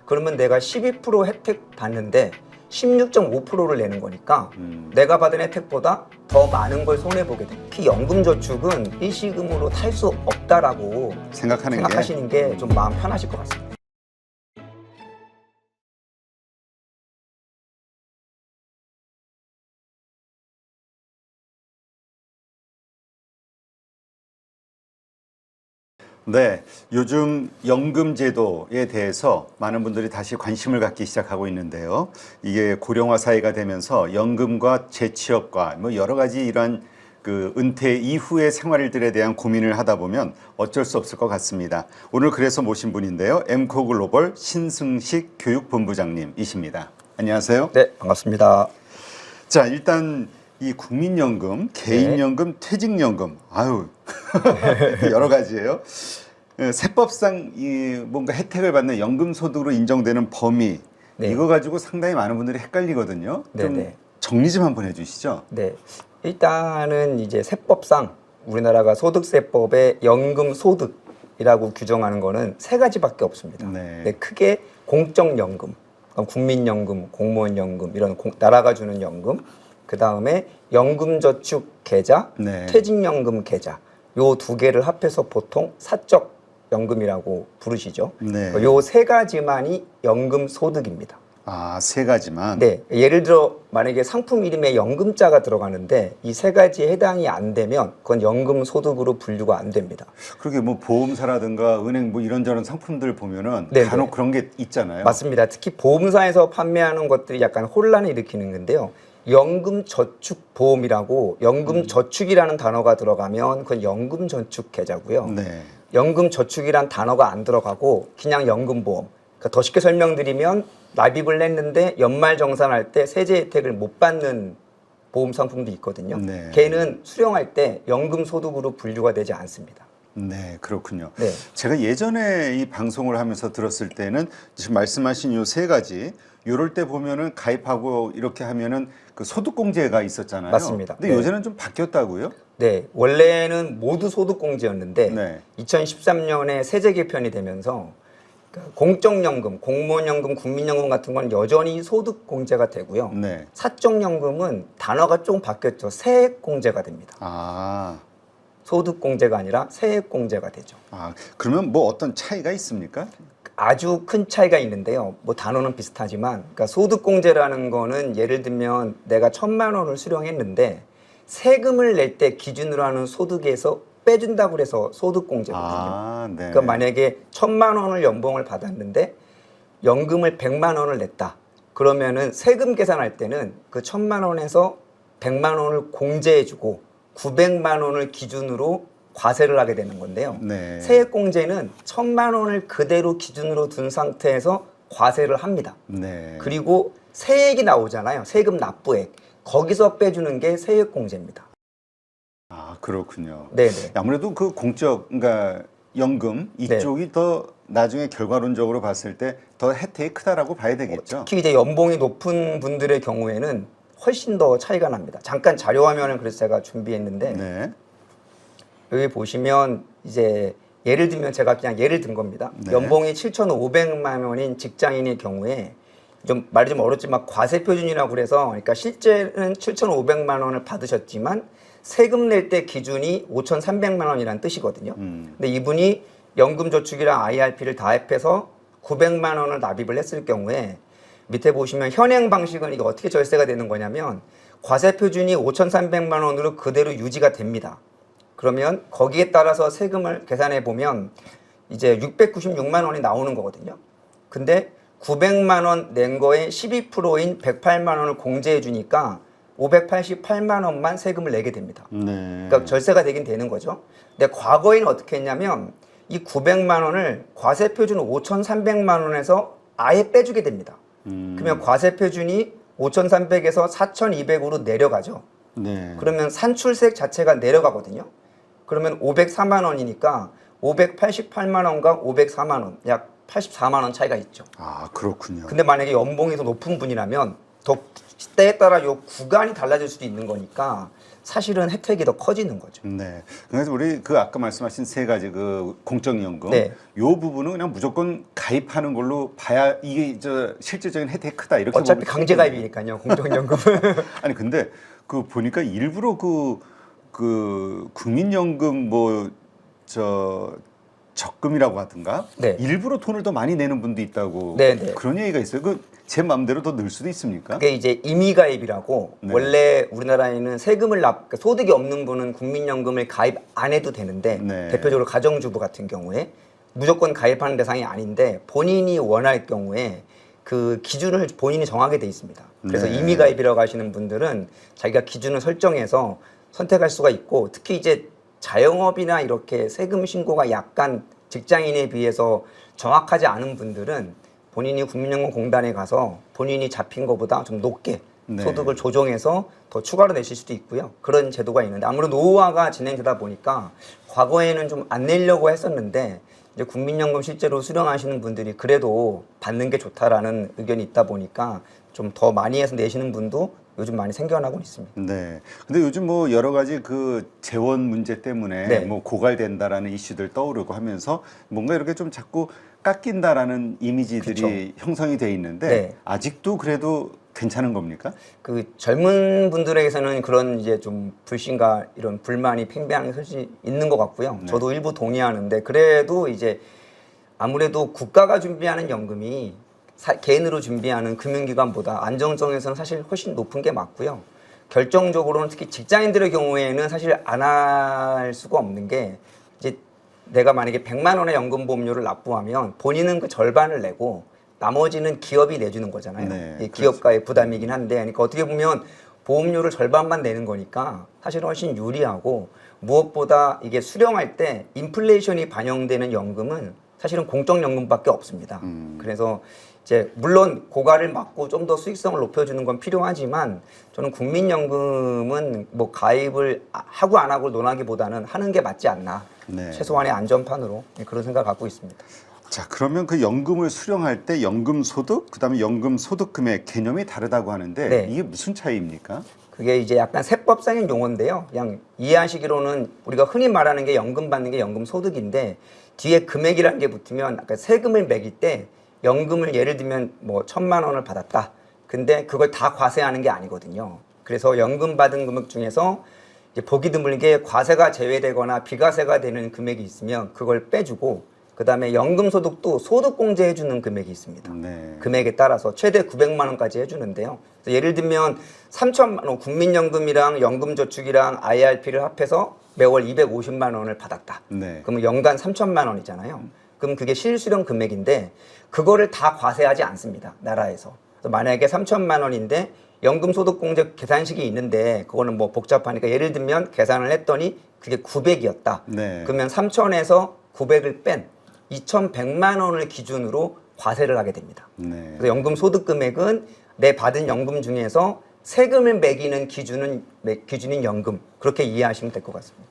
그러면 내가 12% 혜택 받는데 16.5%를 내는 거니까 내가 받은 혜택보다 더 많은 걸 손해보게 돼. 특히 연금저축은 일시금으로 탈 수 없다라고 생각하시는 게 좀 마음 편하실 것 같습니다. 네, 요즘 연금 제도에 대해서 많은 분들이 다시 관심을 갖기 시작하고 있는데요. 이게 고령화 사회가 되면서 연금과 재취업과 뭐 여러 가지 이런 그 은퇴 이후의 생활들에 대한 고민을 하다 보면 어쩔 수 없을 것 같습니다. 오늘 그래서 모신 분인데요. 엠코 글로벌 신승식 교육본부장님이십니다. 안녕하세요. 네, 반갑습니다. 자, 일단 이 국민연금, 개인연금, 퇴직연금, 아유 여러 가지예요. 세법상 이 뭔가 혜택을 받는 연금소득으로 인정되는 범위 이거 가지고 상당히 많은 분들이 헷갈리거든요. 좀 정리 좀 한번 해주시죠. 네, 일단은 이제 세법상 우리나라가 소득세법에 연금소득이라고 규정하는 거는 세 가지밖에 없습니다. 크게 공적연금, 국민연금, 공무원연금 이런 나라가 주는 연금, 그 다음에 연금저축계좌, 퇴직연금 계좌 요 두 개를 합해서 보통 사적연금이라고 부르시죠. 요 세 가지만이 연금소득입니다. 아, 세 가지만? 네. 예를 들어 만약에 상품 이름에 연금자가 들어가는데 이 세 가지에 해당이 안 되면 그건 연금소득으로 분류가 안 됩니다. 그렇게 뭐 보험사라든가 은행 뭐 이런저런 상품들 보면은 간혹 그런 게 있잖아요. 맞습니다. 특히 보험사에서 판매하는 것들이 약간 혼란을 일으키는 건데요. 연금저축보험이라고 연금저축이라는 단어가 들어가면 그건 연금저축계좌고요. 연금저축이란 단어가 안 들어가고 그냥 연금보험. 그러니까 더 쉽게 설명드리면 납입을 했는데 연말정산할 때 세제 혜택을 못 받는 보험 상품도 있거든요. 걔는 수령할 때 연금소득으로 분류가 되지 않습니다. 네, 그렇군요. 제가 예전에 이 방송을 하면서 들었을 때는 지금 말씀하신 요 세 가지 요럴 때 보면은 가입하고 이렇게 하면은 그 소득공제가 있었잖아요. 맞습니다. 근데 요새는 좀 바뀌었다고요? 네, 원래는 모두 소득공제였는데 2013년에 세제 개편이 되면서 공적연금, 공무원연금, 국민연금 같은 건 여전히 소득공제가 되고요. 사적연금은 단어가 조금 바뀌었죠. 세액공제가 됩니다. 소득공제가 아니라 세액공제가 되죠. 그러면 뭐 어떤 차이가 있습니까? 아주 큰 차이가 있는데요. 뭐 단어는 비슷하지만 그러니까 소득공제라는 거는 예를 들면 내가 1,000만 원을 수령했는데 세금을 낼 때 기준으로 하는 소득에서 빼준다고 그래서 소득공제거든요. 그러니까 만약에 1,000만 원을 연봉을 받았는데 연금을 100만 원을 냈다. 그러면은 세금 계산할 때는 그 1,000만 원에서 100만 원을 공제해주고 900만 원을 기준으로 과세를 하게 되는 건데요. 세액공제는 1,000만 원을 그대로 기준으로 둔 상태에서 과세를 합니다. 그리고 세액이 나오잖아요. 세금 납부액. 거기서 빼주는 게 세액공제입니다. 그렇군요. 아무래도 그 공적, 그러니까 연금 이쪽이 더 나중에 결과론적으로 봤을 때 더 혜택이 크다라고 봐야 되겠죠. 특히 이제 연봉이 높은 분들의 경우에는 훨씬 더 차이가 납니다. 잠깐 자료 화면을 그래서 제가 준비했는데 여기 보시면 이제 예를 들면 제가 그냥 예를 든 겁니다. 연봉이 7,500만 원인 직장인의 경우에 좀 말이 좀 어렵지만 과세표준이라고 그래서 그러니까 실제는 7,500만 원을 받으셨지만 세금 낼 때 기준이 5,300만 원이라는 뜻이거든요. 근데 이분이 연금저축이랑 IRP를 다 합해서 900만 원을 납입을 했을 경우에 밑에 보시면 현행 방식은 이게 어떻게 절세가 되는 거냐면 과세표준이 5,300만 원으로 그대로 유지가 됩니다. 그러면 거기에 따라서 세금을 계산해 보면 이제 696만 원이 나오는 거거든요. 근데 900만 원 낸 거에 12%인 108만 원을 공제해 주니까 588만 원만 세금을 내게 됩니다. 그러니까 절세가 되긴 되는 거죠. 근데 과거에는 어떻게 했냐면 이 900만 원을 과세표준 5,300만 원에서 아예 빼주게 됩니다. 그러면 과세표준이 5,300에서 4,200으로 내려가죠. 그러면 산출세액 자체가 내려가거든요. 그러면 504만 원이니까 588만 원과 504만 원, 약 84만 원 차이가 있죠. 그렇군요. 근데 만약에 연봉이 더 높은 분이라면 더 때에 따라 요 구간이 달라질 수도 있는 거니까 사실은 혜택이 더 커지는 거죠. 네. 그래서 우리 그 아까 말씀하신 세 가지 그 공적연금 네. 요 부분은 그냥 무조건 가입하는 걸로 봐야 이게 저 실질적인 혜택이 크다 이렇게 어차피 보면 강제 가입이니까요. 공적연금은. 아니 근데 그 보니까 일부러 그 국민연금 뭐 저 적금이라고 하든가 네. 일부러 돈을 더 많이 내는 분도 있다고 네, 네. 그런 얘기가 있어요. 그 제 마음대로 더 넣을 수도 있습니까? 그게 이제 임의가입이라고 네. 원래 우리나라에는 세금을 그러니까 소득이 없는 분은 국민연금을 가입 안 해도 되는데 네. 대표적으로 가정주부 같은 경우에 무조건 가입하는 대상이 아닌데 본인이 원할 경우에 그 기준을 본인이 정하게 돼 있습니다. 그래서 네. 임의가입이라고 하시는 분들은 자기가 기준을 설정해서 선택할 수가 있고 특히 이제 자영업이나 이렇게 세금 신고가 약간 직장인에 비해서 정확하지 않은 분들은 본인이 국민연금공단에 가서 본인이 잡힌 것보다 좀 높게 네. 소득을 조정해서 더 추가로 내실 수도 있고요. 그런 제도가 있는데 아무래도 노후화가 진행되다 보니까 과거에는 좀 안 내려고 했었는데 이제 국민연금 실제로 수령하시는 분들이 그래도 받는 게 좋다라는 의견이 있다 보니까 좀 더 많이 해서 내시는 분도 요즘 많이 생겨나고 있습니다. 네. 근데 요즘 뭐 여러 가지 그 재원 문제 때문에 네. 뭐 고갈된다라는 이슈들 떠오르고 하면서 뭔가 이렇게 좀 자꾸 깎인다라는 이미지들이 형성이 돼 있는데 네. 아직도 그래도 괜찮은 겁니까? 그 젊은 분들에게서는 그런 이제 좀 불신과 이런 불만이 팽배한 것이 있는 것 같고요. 네. 저도 일부 동의하는데 그래도 이제 아무래도 국가가 준비하는 연금이 개인으로 준비하는 금융기관보다 안정성에서는 사실 훨씬 높은 게 맞고요. 결정적으로는 특히 직장인들의 경우에는 사실 안 할 수가 없는 게 이제 내가 만약에 100만 원의 연금보험료를 납부하면 본인은 그 절반을 내고 나머지는 기업이 내주는 거잖아요. 네, 이 기업가의 부담이긴 한데, 그러니까 어떻게 보면 보험료를 절반만 내는 거니까 사실은 훨씬 유리하고 무엇보다 이게 수령할 때 인플레이션이 반영되는 연금은 사실은 공적연금밖에 없습니다. 그래서 이제 물론 고갈을 막고 좀 더 수익성을 높여주는 건 필요하지만 저는 국민연금은 뭐 가입을 하고 안 하고 논하기보다는 하는 게 맞지 않나. 네. 최소한의 안전판으로 그런 생각을 갖고 있습니다. 자, 그러면 그 연금을 수령할 때 연금 소득, 그다음에 연금 소득 금액 개념이 다르다고 하는데 네. 이게 무슨 차이입니까? 그게 이제 약간 세법상인 용어인데요. 그냥 이해하시기로는 우리가 흔히 말하는 게 연금 받는 게 연금 소득인데 뒤에 금액이라는 게 붙으면 아까 세금을 매길 때 연금을 예를 들면 뭐 1,000만 원을 받았다. 근데 그걸 다 과세하는 게 아니거든요. 그래서 연금 받은 금액 중에서 이제 보기 드물게 과세가 제외되거나 비과세가 되는 금액이 있으면 그걸 빼주고 그다음에 연금 소득도 소득 공제해 주는 금액이 있습니다. 네. 금액에 따라서 최대 900만 원까지 해주는데요. 그래서 예를 들면 3천만 원 국민연금이랑 연금저축이랑 IRP를 합해서 매월 250만 원을 받았다. 네. 그러면 연간 3천만 원이잖아요. 그럼 그게 실수령 금액인데 그거를 다 과세하지 않습니다. 나라에서. 그래서 만약에 3천만 원인데 연금소득공제 계산식이 있는데 그거는 뭐 복잡하니까 예를 들면 계산을 했더니 그게 900이었다. 네. 그러면 3천에서 900을 뺀 2,100만 원을 기준으로 과세를 하게 됩니다. 네. 그래서 연금 소득 금액은 내 받은 연금 중에서 세금을 매기는 기준인 연금 그렇게 이해하시면 될 것 같습니다.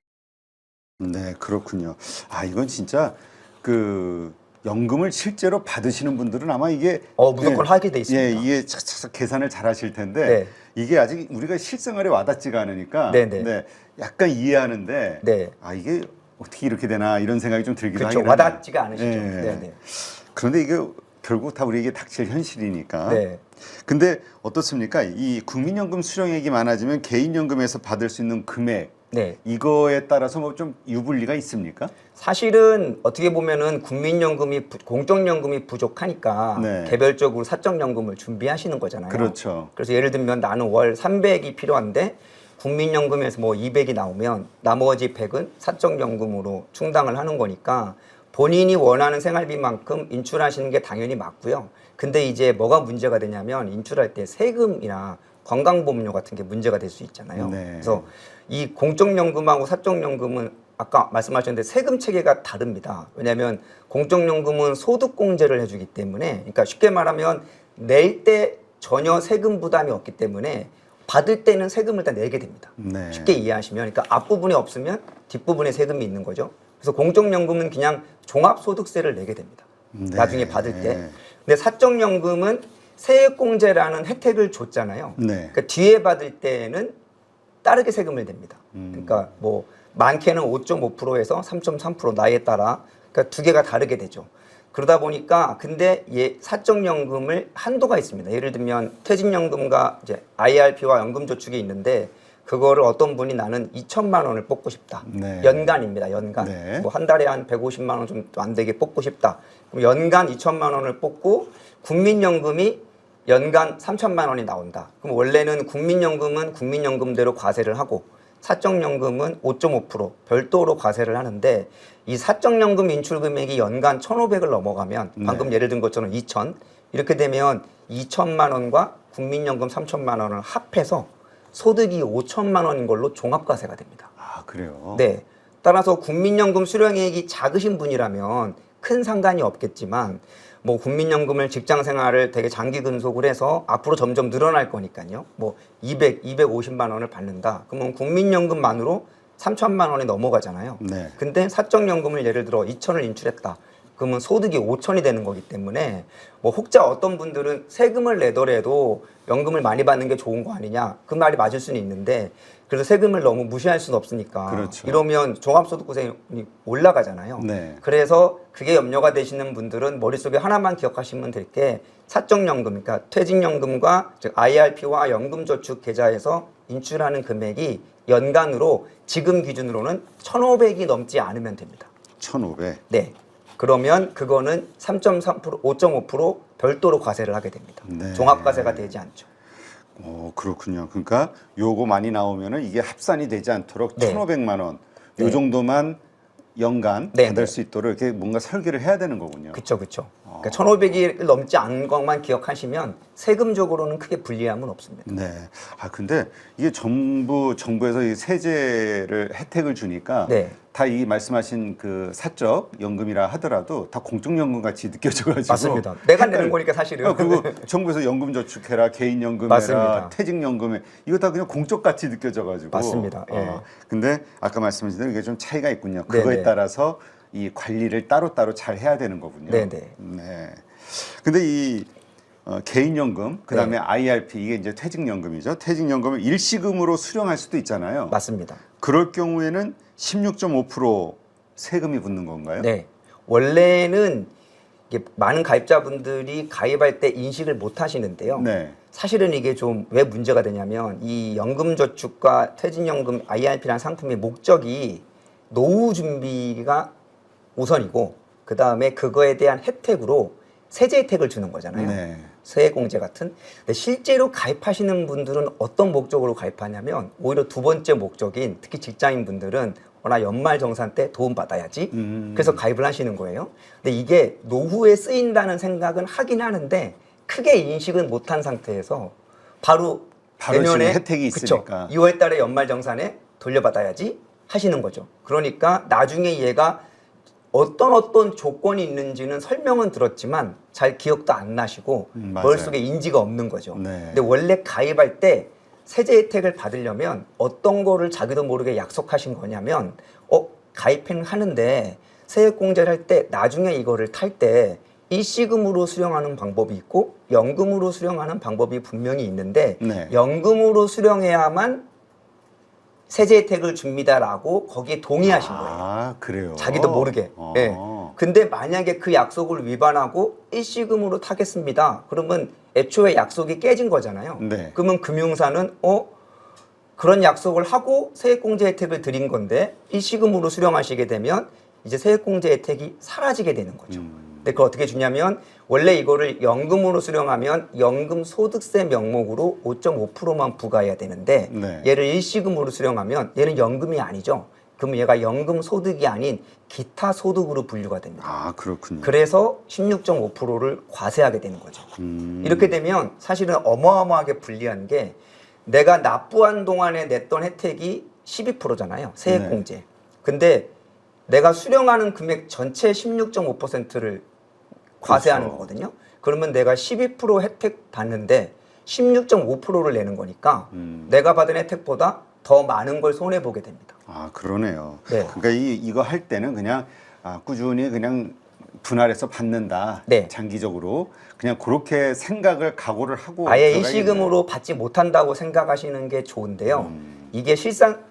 네, 그렇군요. 아, 이건 진짜 그 연금을 실제로 받으시는 분들은 아마 이게 무조건 하게 돼 있습니다. 예, 이게 차차차 계산을 잘 하실 텐데 네. 이게 아직 우리가 실생활에 와닿지가 않으니까 네네. 네, 약간 이해하는데 네. 아, 이게 어떻게 이렇게 되나 이런 생각이 좀 들기도 그렇죠. 하긴 하네요. 와닿지가 않으시죠. 예. 네네. 그런데 이게 결국 다 우리에게 닥칠 현실이니까. 네. 근데 어떻습니까? 이 국민연금 수령액이 많아지면 개인연금에서 받을 수 있는 금액 네. 이거에 따라서 뭐 좀 유불리가 있습니까? 사실은 어떻게 보면은 국민연금이 공적연금이 부족하니까 네. 개별적으로 사적연금을 준비하시는 거잖아요. 그렇죠. 그래서 예를 들면 나는 월 300이 필요한데 국민연금에서 뭐 200이 나오면 나머지 100은 사적연금으로 충당을 하는 거니까 본인이 원하는 생활비만큼 인출하시는 게 당연히 맞고요. 근데 이제 뭐가 문제가 되냐면 인출할 때 세금이나 건강보험료 같은 게 문제가 될 수 있잖아요. 네. 그래서 이 공적연금하고 사적연금은 아까 말씀하셨는데 세금 체계가 다릅니다. 왜냐하면 공적연금은 소득공제를 해주기 때문에 그러니까 쉽게 말하면 낼 때 전혀 세금 부담이 없기 때문에 받을 때는 세금을 다 내게 됩니다. 네. 쉽게 이해하시면 그러니까 앞부분이 없으면 뒷부분에 세금이 있는 거죠. 그래서 공적연금은 그냥 종합소득세를 내게 됩니다. 네. 나중에 받을 때. 근데 사적연금은 세액공제라는 혜택을 줬잖아요. 네. 그러니까 뒤에 받을 때는 따르게 세금을 냅니다. 그러니까 뭐 많게는 5.5%에서 3.3% 나이에 따라 그러니까 두 개가 다르게 되죠. 그러다 보니까 근데 사적연금을 한도가 있습니다. 예를 들면 퇴직연금과 이제 IRP와 연금저축이 있는데 그거를 어떤 분이 나는 2천만 원을 뽑고 싶다. 네. 연간입니다. 연간. 네. 뭐 한 달에 한 150만 원 좀 안 되게 뽑고 싶다. 그럼 연간 2천만 원을 뽑고 국민연금이 연간 3천만 원이 나온다. 그럼 원래는 국민연금은 국민연금대로 과세를 하고 사적연금은 5.5% 별도로 과세를 하는데 이 사적연금 인출 금액이 연간 1,500을 넘어가면 방금 예를 든 것처럼 2천 이렇게 되면 2천만 원과 국민연금 3천만 원을 합해서 소득이 5천만 원인 걸로 종합과세가 됩니다. 아, 그래요? 네. 따라서 국민연금 수령액이 작으신 분이라면 큰 상관이 없겠지만 뭐 국민연금을 직장 생활을 되게 장기 근속을 해서 앞으로 점점 늘어날 거니까요. 뭐 250만 원을 받는다. 그러면 국민연금만으로 3천만 원이 넘어가잖아요. 네. 근데 사적연금을 예를 들어 2천을 인출했다. 그러면 소득이 5천이 되는 거기 때문에 뭐 혹자 어떤 분들은 세금을 내더라도 연금을 많이 받는 게 좋은 거 아니냐 그 말이 맞을 수는 있는데 그래서 세금을 너무 무시할 수는 없으니까 그렇죠. 이러면 종합소득세이 올라가잖아요. 네. 그래서 그게 염려가 되시는 분들은 머릿속에 하나만 기억하시면 될 게 사적연금 그러니까 퇴직연금과 즉 IRP와 연금저축 계좌에서 인출하는 금액이 연간으로 지금 기준으로는 1,500이 넘지 않으면 됩니다. 1,500. 네. 그러면 그거는 3.3%, 5.5% 별도로 과세를 하게 됩니다. 네. 종합과세가 되지 않죠. 그렇군요. 그러니까 요거 많이 나오면은 이게 합산이 되지 않도록 네. 1,500만 원, 요 네. 정도만 연간 네, 받을 네. 수 있도록 이렇게 뭔가 설계를 해야 되는 거군요. 그렇죠, 그렇죠. 그러니까 1,500이 넘지 않은 것만 기억하시면 세금적으로는 크게 불리함은 없습니다. 네. 아 근데 이게 정부에서 이 세제를 혜택을 주니까 네. 다 이 말씀하신 그 사적 연금이라 하더라도 다 공적연금 같이 느껴져가지고 맞습니다. 내가 내는 거니까 사실은. 그리고 정부에서 연금저축해라, 개인연금해라, 맞습니다. 퇴직연금해 이거 다 그냥 공적 같이 느껴져가지고. 맞습니다. 예. 근데 아까 말씀하신 대로 이게 좀 차이가 있군요. 그거에 네네. 따라서 이 관리를 따로따로 잘 해야 되는 거군요. 네네. 네. 근데 이 개인연금, 그 다음에 네. IRP, 이게 이제 퇴직연금이죠. 퇴직연금을 일시금으로 수령할 수도 있잖아요. 맞습니다. 그럴 경우에는 16.5% 세금이 붙는 건가요? 네. 원래는 이게 많은 가입자분들이 가입할 때 인식을 못 하시는데요. 네. 사실은 이게 좀 왜 문제가 되냐면 이 연금저축과 퇴직연금 IRP라는 상품의 목적이 노후 준비가 우선이고 그 다음에 그거에 대한 혜택으로 세제 혜택을 주는 거잖아요. 네. 세액공제 같은. 근데 실제로 가입하시는 분들은 어떤 목적으로 가입하냐면 오히려 두 번째 목적인 특히 직장인 분들은 나 연말정산 때 도움 받아야지. 그래서 가입을 하시는 거예요. 근데 이게 노후에 쓰인다는 생각은 하긴 하는데 크게 인식은 못한 상태에서 바로 지금 내년에 혜택이 있으니까. 2월 달에 연말정산에 돌려받아야지 하시는 거죠. 그러니까 나중에 얘가 어떤 조건이 있는지는 설명은 들었지만 잘 기억도 안 나시고 맞아요. 머릿속에 인지가 없는 거죠. 네. 근데 원래 가입할 때 세제 혜택을 받으려면 어떤 거를 자기도 모르게 약속하신 거냐면 가입은 하는데 세액공제를 할 때 나중에 이거를 탈 때 일시금으로 수령하는 방법이 있고 연금으로 수령하는 방법이 분명히 있는데 네. 연금으로 수령해야만 세제 혜택을 줍니다라고 거기에 동의하신 거예요. 아, 그래요? 자기도 모르게. 네. 근데 만약에 그 약속을 위반하고 일시금으로 타겠습니다. 그러면 애초에 약속이 깨진 거잖아요. 네. 그러면 금융사는 그런 약속을 하고 세액공제 혜택을 드린 건데 일시금으로 수령하시게 되면 이제 세액공제 혜택이 사라지게 되는 거죠. 근데 그걸 어떻게 주냐면 원래 이거를 연금으로 수령하면 연금소득세 명목으로 5.5%만 부과해야 되는데 네. 얘를 일시금으로 수령하면 얘는 연금이 아니죠. 그럼 얘가 연금 소득이 아닌 기타 소득으로 분류가 됩니다. 아, 그렇군요. 그래서 16.5%를 과세하게 되는 거죠. 이렇게 되면 사실은 어마어마하게 불리한 게 내가 납부한 동안에 냈던 혜택이 12%잖아요. 세액공제. 네. 근데 내가 수령하는 금액 전체 16.5%를 과세하는 그렇죠. 거거든요. 그러면 내가 12% 혜택 받는데 16.5%를 내는 거니까 내가 받은 혜택보다 더 많은 걸 손해보게 됩니다. 아, 그러네요. 네. 그러니까 이거 할 때는 그냥 꾸준히 그냥 분할해서 받는다. 네. 장기적으로 그냥 그렇게 생각을 각오를 하고 아예 들어가야겠네요. 일시금으로 받지 못한다고 생각하시는 게 좋은데요. 이게 실상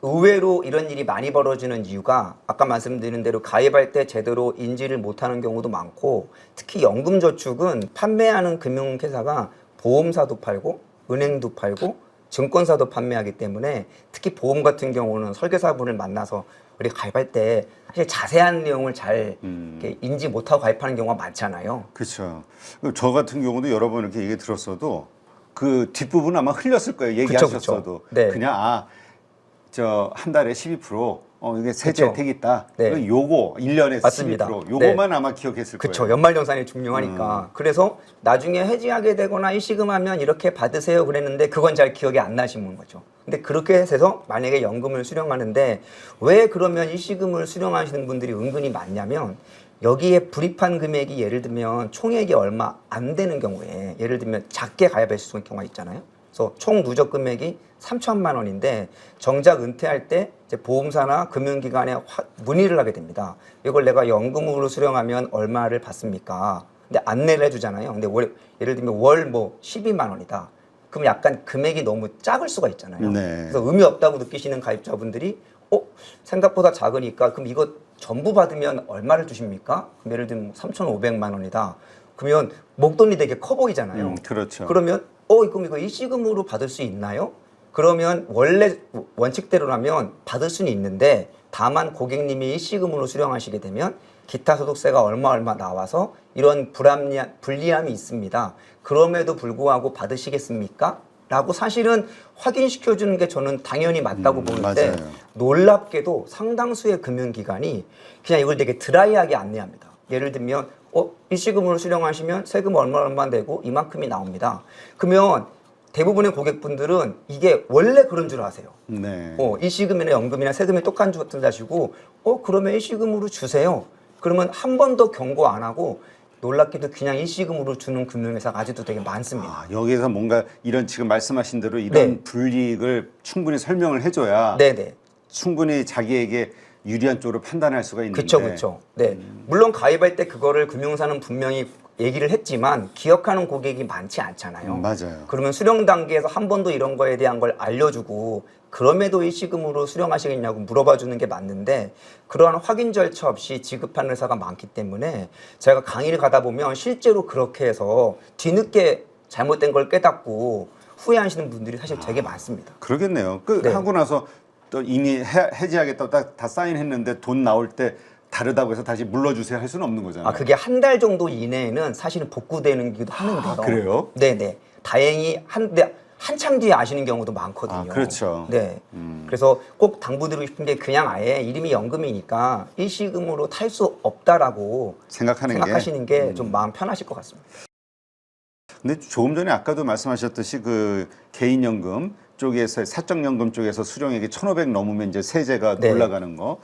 의외로 이런 일이 많이 벌어지는 이유가 아까 말씀드린 대로 가입할 때 제대로 인지를 못하는 경우도 많고 특히 연금저축은 판매하는 금융회사가 보험사도 팔고 은행도 팔고 증권사도 판매하기 때문에 특히 보험 같은 경우는 설계사분을 만나서 우리 가입할 때 사실 자세한 내용을 잘 이렇게 인지 못하고 가입하는 경우가 많잖아요. 그렇죠. 저 같은 경우도 여러 번 이렇게 얘기 들었어도 그 뒷부분 아마 흘렸을 거예요. 얘기하셨어도. 그쵸. 네. 그냥 저 한 달에 12% 이게 세제 그쵸. 혜택이 있다. 네. 요거 1년에 맞습니다. 12% 요거만 아마 기억했을 그렇죠. 거예요. 연말정산이 중요하니까. 그래서 나중에 해지하게 되거나 일시금하면 이렇게 받으세요 그랬는데 그건 잘 기억이 안 나시는 거죠. 근데 그렇게 해서 만약에 연금을 수령하는데 왜 그러면 일시금을 수령하시는 분들이 은근히 많냐면 여기에 불입한 금액이 예를 들면 총액이 얼마 안 되는 경우에 예를 들면 작게 가입할 수 있는 경우가 있잖아요. 그래서 총 누적 금액이 3천만 원인데 정작 은퇴할 때 이제 보험사나 금융기관에 문의를 하게 됩니다. 이걸 내가 연금으로 수령하면 얼마를 받습니까? 근데 안내를 해주잖아요. 근데 예를 들면 월 뭐 12만 원이다. 그럼 약간 금액이 너무 작을 수가 있잖아요. 네. 그래서 의미 없다고 느끼시는 가입자분들이 생각보다 작으니까 그럼 이거 전부 받으면 얼마를 주십니까? 그럼 예를 들면 3,500만 원이다. 그러면 목돈이 되게 커 보이잖아요. 그렇죠. 그러면 그럼 이거 일시금으로 받을 수 있나요? 그러면 원래 원칙대로라면 받을 수는 있는데 다만 고객님이 일시금으로 수령하시게 되면 기타 소득세가 얼마 나와서 이런 불리함이 있습니다. 그럼에도 불구하고 받으시겠습니까? 라고 사실은 확인시켜주는 게 저는 당연히 맞다고 보는데 맞아요. 놀랍게도 상당수의 금융기관이 그냥 이걸 되게 드라이하게 안내합니다. 예를 들면 일시금으로 수령하시면 세금 얼마 내고 이만큼이 나옵니다. 그러면 대부분의 고객분들은 이게 원래 그런 줄 아세요. 네. 일시금이나 연금이나 세금이 똑같은 줄 아시고 그러면 일시금으로 주세요. 그러면 한 번도 경고 안 하고 놀랍게도 그냥 일시금으로 주는 금융회사가 아직도 되게 많습니다. 여기에서 뭔가 이런 지금 말씀하신 대로 이런 불이익을 충분히 설명을 해줘야 네네. 충분히 자기에게 유리한 쪽으로 판단할 수가 있는데. 그렇죠. 네. 물론 가입할 때 그거를 금융사는 분명히 얘기를 했지만 기억하는 고객이 많지 않잖아요. 맞아요. 그러면 수령 단계에서 한 번도 이런 거에 대한 걸 알려주고 그럼에도 일시금으로 수령하시겠냐고 물어봐 주는 게 맞는데 그러한 확인 절차 없이 지급하는 회사가 많기 때문에 제가 강의를 가다 보면 실제로 그렇게 해서 뒤늦게 잘못된 걸 깨닫고 후회하시는 분들이 사실 되게 많습니다. 그러겠네요. 네. 하고 나서 또 이미 해지하겠다고 다 사인했는데 돈 나올 때 다르다고 해서 다시 물러주세요 할 수는 없는 거잖아요. 그게 한 달 정도 이내에는 사실은 복구되는기도 하는데요. 그래요? 네네. 다행히 한참 뒤에 아시는 경우도 많거든요. 그렇죠. 네. 그래서 꼭 당부드리고 싶은 게 그냥 아예 이름이 연금이니까 일시금으로 탈 수 없다라고 생각하시는 게 좀 마음 편하실 것 같습니다. 근데 조금 전에 아까도 말씀하셨듯이 그 개인연금 쪽에서 사적연금 쪽에서 수령액이 1,500 넘으면 이제 세제가 네. 올라가는 거.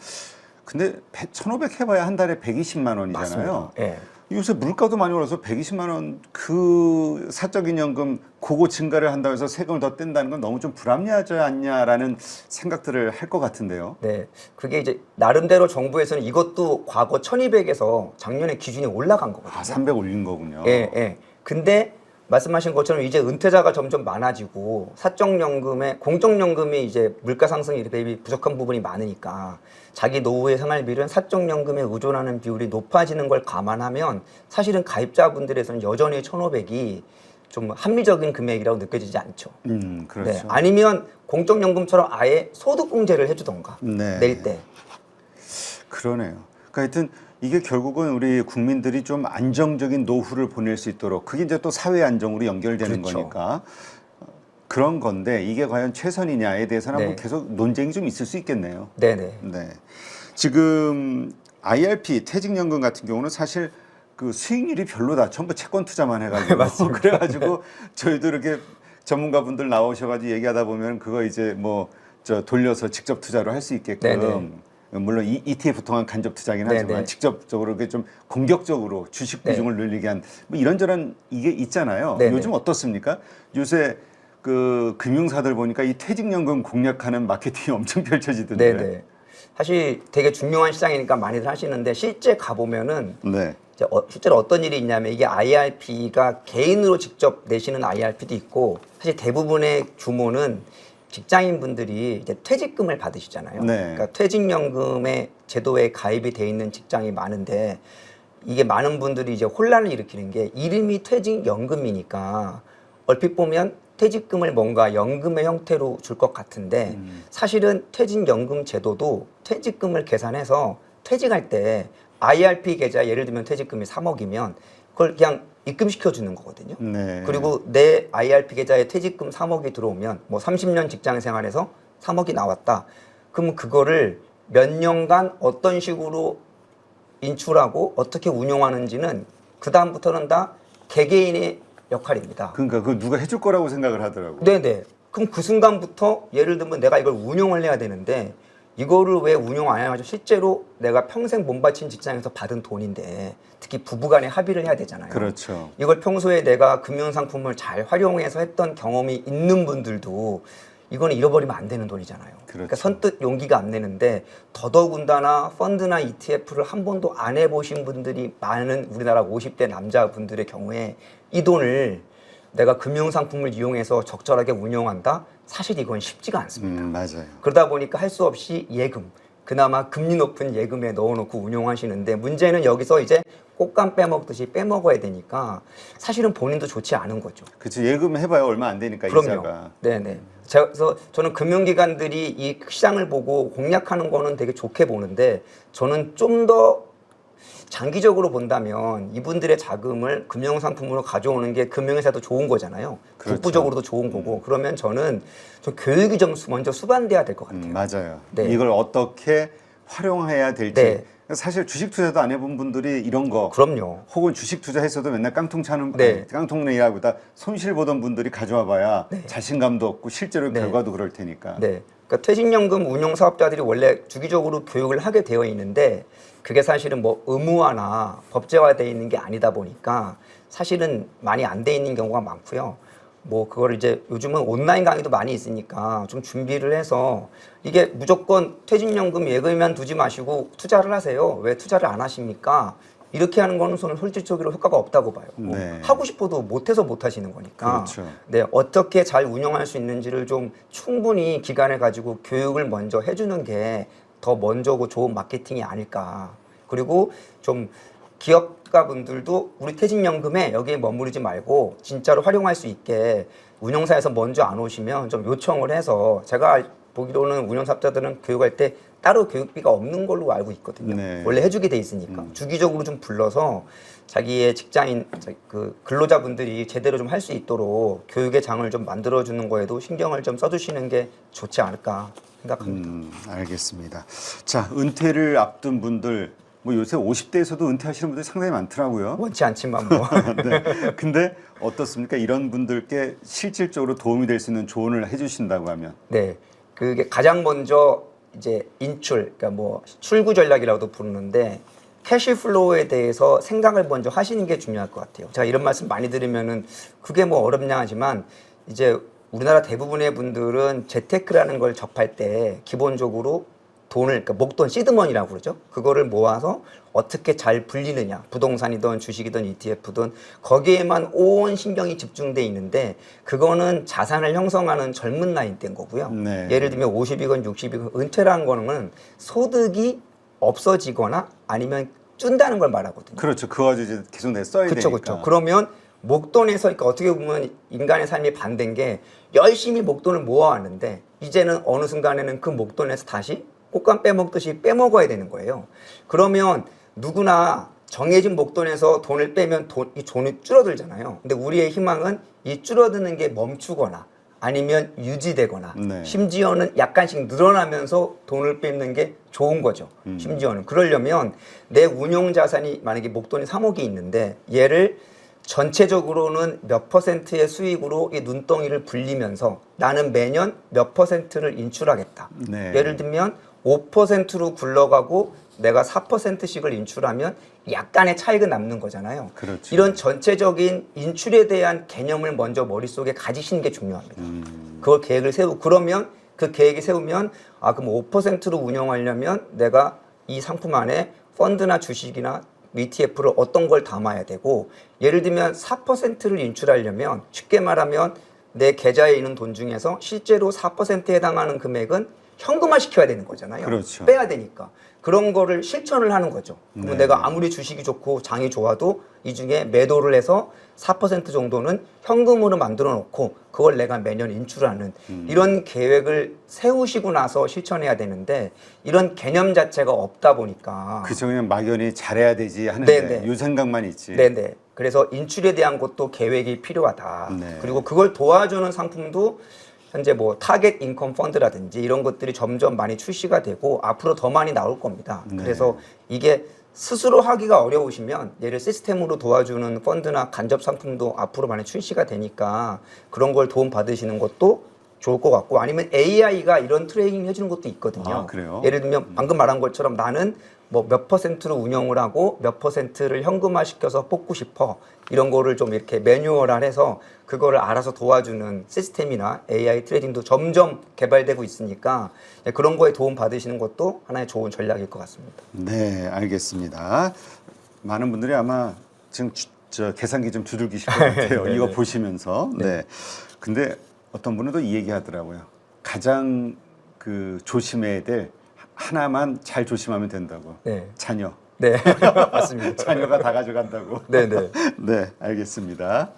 근데 1,500 해봐야 한 달에 120만 원이잖아요. 맞습니다. 네. 요새 물가도 많이 올라서 120만 원 그 사적인 연금 그거 증가를 한다고 해서 세금을 더 뗀다는 건 너무 좀 불합리하지 않냐라는 생각들을 할 것 같은데요. 네. 그게 이제 나름대로 정부에서는 이것도 과거 1,200에서 작년에 기준이 올라간 거거든요. 300 올린 거군요. 예, 예. 근데 말씀하신 것처럼 이제 은퇴자가 점점 많아지고 사적연금에 공적연금이 이제 물가 상승에 대비 부족한 부분이 많으니까 자기 노후의 생활비를 사적연금에 의존하는 비율이 높아지는 걸 감안하면 사실은 가입자분들에서는 여전히 1,500이 좀 합리적인 금액이라고 느껴지지 않죠. 그렇죠. 네. 아니면 공적연금처럼 아예 소득공제를 해주던가 네. 낼 때. 그러네요. 그러니까 하여튼 이게 결국은 우리 국민들이 좀 안정적인 노후를 보낼 수 있도록 그게 이제 또 사회 안정으로 연결되는 그렇죠. 거니까 그런 건데 이게 과연 최선이냐에 대해서는 네. 한번 계속 논쟁이 좀 있을 수 있겠네요. 네네. 네. 지금 IRP 퇴직연금 같은 경우는 사실 그 수익률이 별로다. 전부 채권 투자만 해가지고 맞습니다. 그래가지고 저희도 이렇게 전문가분들 나오셔가지고 얘기하다 보면 그거 이제 뭐 저 돌려서 직접 투자로 할 수 있게끔. 네네. 물론 ETF 통한 간접 투자긴 하지만 네네. 직접적으로 이렇게 좀 공격적으로 주식 비중을 늘리게 한 뭐 이런저런 이게 있잖아요. 네네. 요즘 어떻습니까? 요새 그 금융사들 보니까 이 퇴직연금 공략하는 마케팅이 엄청 펼쳐지던데. 네네. 사실 되게 중요한 시장이니까 많이들 하시는데 실제 가보면은 네. 이제 실제로 어떤 일이 있냐면 이게 IRP가 개인으로 직접 내시는 IRP도 있고 사실 대부분의 규모는 직장인분들이 이제 퇴직금을 받으시잖아요. 네. 그러니까 퇴직연금의 제도에 가입이 돼 있는 직장이 많은데 이게 많은 분들이 이제 혼란을 일으키는 게 이름이 퇴직연금이니까 얼핏 보면 퇴직금을 뭔가 연금의 형태로 줄 것 같은데 사실은 퇴직연금 제도도 퇴직금을 계산해서 퇴직할 때 IRP 계좌 예를 들면 퇴직금이 3억이면 그걸 그냥 입금시켜 주는 거거든요. 네. 그리고 내 IRP 계좌에 퇴직금 3억이 들어오면 뭐 30년 직장 생활에서 3억이 나왔다. 그럼 그거를 몇 년간 어떤 식으로 인출하고 어떻게 운용하는지는 그 다음부터는 다 개개인의 역할입니다. 그러니까 그 누가 해줄 거라고 생각을 하더라고요. 네네. 그럼 그 순간부터 예를 들면 내가 이걸 운용을 해야 되는데 이거를 왜 운용 안 해가지고 실제로 내가 평생 몸바친 직장에서 받은 돈인데 특히 부부간에 합의를 해야 되잖아요. 그렇죠. 이걸 평소에 내가 금융상품을 잘 활용해서 했던 경험이 있는 분들도 이거는 잃어버리면 안 되는 돈이잖아요. 그러니까 선뜻 용기가 안 내는데 더더군다나 펀드나 ETF를 한 번도 안 해보신 분들이 많은 우리나라 50대 남자분들의 경우에 이 돈을 내가 금융상품을 이용해서 적절하게 운용한다? 사실 이건 쉽지가 않습니다. 맞아요. 그러다 보니까 할 수 없이 예금, 그나마 금리 높은 예금에 넣어놓고 운용하시는데 문제는 여기서 이제 꽃감 빼먹듯이 빼먹어야 되니까 사실은 본인도 좋지 않은 거죠. 그렇죠. 예금 해봐야 얼마 안 되니까 그럼요. 이자가. 네네. 그래서 저는 금융기관들이 이 시장을 보고 공략하는 거는 되게 좋게 보는데 저는 좀 더 장기적으로 본다면 이분들의 자금을 금융상품으로 가져오는 게 금융회사도 좋은 거잖아요. 그렇죠. 국부적으로도 좋은 거고 그러면 저는 좀 교육이 좀 먼저 수반돼야 될 것 같아요. 맞아요. 네. 이걸 어떻게 활용해야 될지. 네. 사실 주식 투자도 안 해본 분들이 이런 거 그럼요. 혹은 주식 투자했어도 맨날 깡통 차는 네. 깡통내기보다 손실 보던 분들이 가져와봐야 자신감도 없고 실제로 네. 결과도 그럴 테니까. 네. 그러니까 퇴직연금 운용 사업자들이 원래 주기적으로 교육을 하게 되어 있는데 그게 사실은 뭐 의무화나 법제화되어 있는 게 아니다 보니까 사실은 많이 안 돼 있는 경우가 많고요. 뭐 그걸 이제 요즘은 온라인 강의도 많이 있으니까 좀 준비를 해서 이게 무조건 퇴직연금 예금에만 두지 마시고 투자를 하세요. 왜 투자를 안 하십니까? 이렇게 하는 거는 저는 솔직적으로 효과가 없다고 봐요. 뭐 네. 하고 싶어도 못해서 못 하시는 거니까. 그렇죠. 네, 어떻게 잘 운영할 수 있는지를 좀 충분히 기간을 가지고 교육을 먼저 해주는 게 더 먼저고 좋은 마케팅이 아닐까. 그리고 좀 기업가분들도 우리 퇴직연금에 여기에 머무르지 말고 진짜로 활용할 수 있게 운영사에서 먼저 안 오시면 좀 요청을 해서 제가 보기로는 운영사업자들은 교육할 때 따로 교육비가 없는 걸로 알고 있거든요. 네. 원래 해주게 돼 있으니까 주기적으로 좀 불러서 자기의 직장인 그 근로자분들이 제대로 좀 할 수 있도록 교육의 장을 좀 만들어주는 거에도 신경을 좀 써주시는 게 좋지 않을까 생각합니다. 알겠습니다. 자, 은퇴를 앞둔 분들 뭐 요새 50대에서도 은퇴하시는 분들이 상당히 많더라고요. 원치 않지만 뭐. 네. 근데 어떻습니까? 이런 분들께 실질적으로 도움이 될 수 있는 조언을 해주신다고 하면. 네, 그게 가장 먼저 이제 인출, 그러니까 뭐 출구 전략이라고도 부르는데 캐시플로우에 대해서 생각을 먼저 하시는 게 중요할 것 같아요. 제가 이런 말씀 많이 드리면은 그게 뭐 어렵냐 하지만 이제 우리나라 대부분의 분들은 재테크라는 걸 접할 때 기본적으로 돈을, 그러니까 목돈 시드머니라고 그러죠. 그거를 모아서 어떻게 잘 불리느냐, 부동산이든 주식이든 ETF든 거기에만 온 신경이 집중돼 있는데 그거는 자산을 형성하는 젊은 나이 때인 거고요. 네. 예를 들면 50이건 60이건 은퇴라는 거는 소득이 없어지거나 아니면 준다는 걸 말하거든요. 그렇죠. 그거 가지고 이제 계속 내 써야 그렇죠, 되니까. 그렇죠. 그러면 목돈에서 그러니까 어떻게 보면 인간의 삶이 반대인 게 열심히 목돈을 모아왔는데 이제는 어느 순간에는 그 목돈에서 다시 꽃감 빼먹듯이 빼먹어야 되는 거예요. 그러면 누구나 정해진 목돈에서 돈을 빼면 이 돈이 줄어들잖아요. 근데 우리의 희망은 이 줄어드는 게 멈추거나 아니면 유지되거나 네. 심지어는 약간씩 늘어나면서 돈을 뺏는 게 좋은 거죠. 심지어는 그러려면 내 운용 자산이 만약에 목돈이 3억이 있는데 얘를 전체적으로는 몇 퍼센트의 수익으로 이 눈덩이를 불리면서 나는 매년 몇 퍼센트를 인출하겠다. 네. 예를 들면 5%로 굴러가고 내가 4%씩을 인출하면 약간의 차익은 남는 거잖아요. 그렇죠. 이런 전체적인 인출에 대한 개념을 먼저 머릿속에 가지시는 게 중요합니다. 그걸 계획을 세우고 그러면 그 계획이 세우면 아 그럼 5%로 운영하려면 내가 이 상품 안에 펀드나 주식이나 ETF를 어떤 걸 담아야 되고 예를 들면 4%를 인출하려면 쉽게 말하면 내 계좌에 있는 돈 중에서 실제로 4%에 해당하는 금액은 현금화 시켜야 되는 거잖아요. 그렇죠. 빼야 되니까. 그런 거를 실천을 하는 거죠. 그러면 네. 내가 아무리 주식이 좋고 장이 좋아도 이 중에 매도를 해서 4% 정도는 현금으로 만들어 놓고 그걸 내가 매년 인출하는 이런 계획을 세우시고 나서 실천해야 되는데 이런 개념 자체가 없다 보니까 그저 그냥 막연히 잘해야 되지 하는데 네네. 요 생각만 있지. 네네. 그래서 인출에 대한 것도 계획이 필요하다. 네. 그리고 그걸 도와주는 상품도 현재 뭐 타겟 인컴 펀드라든지 이런 것들이 점점 많이 출시가 되고 앞으로 더 많이 나올 겁니다. 네. 그래서 이게 스스로 하기가 어려우시면 얘를 시스템으로 도와주는 펀드나 간접 상품도 앞으로 많이 출시가 되니까 그런 걸 도움 받으시는 것도 좋을 것 같고 아니면 AI가 이런 트레이닝 해주는 것도 있거든요. 아, 그래요? 예를 들면 방금 말한 것처럼 나는 뭐 몇 퍼센트로 운영을 하고 몇 퍼센트를 현금화 시켜서 뽑고 싶어 이런 거를 좀 이렇게 매뉴얼화해서 그거를 알아서 도와주는 시스템이나 AI 트레이딩도 점점 개발되고 있으니까 그런 거에 도움 받으시는 것도 하나의 좋은 전략일 것 같습니다. 네, 알겠습니다. 많은 분들이 아마 지금 저 계산기 좀 두들기실 것 같아요. 이거 보시면서. 네. 근데 어떤 분은 또 이 얘기 하더라고요. 가장 그 조심해야 될 하나만 잘 조심하면 된다고. 네. 자녀. 네, 맞습니다. 자녀가 다 가져간다고. 네, 네. 네, 알겠습니다.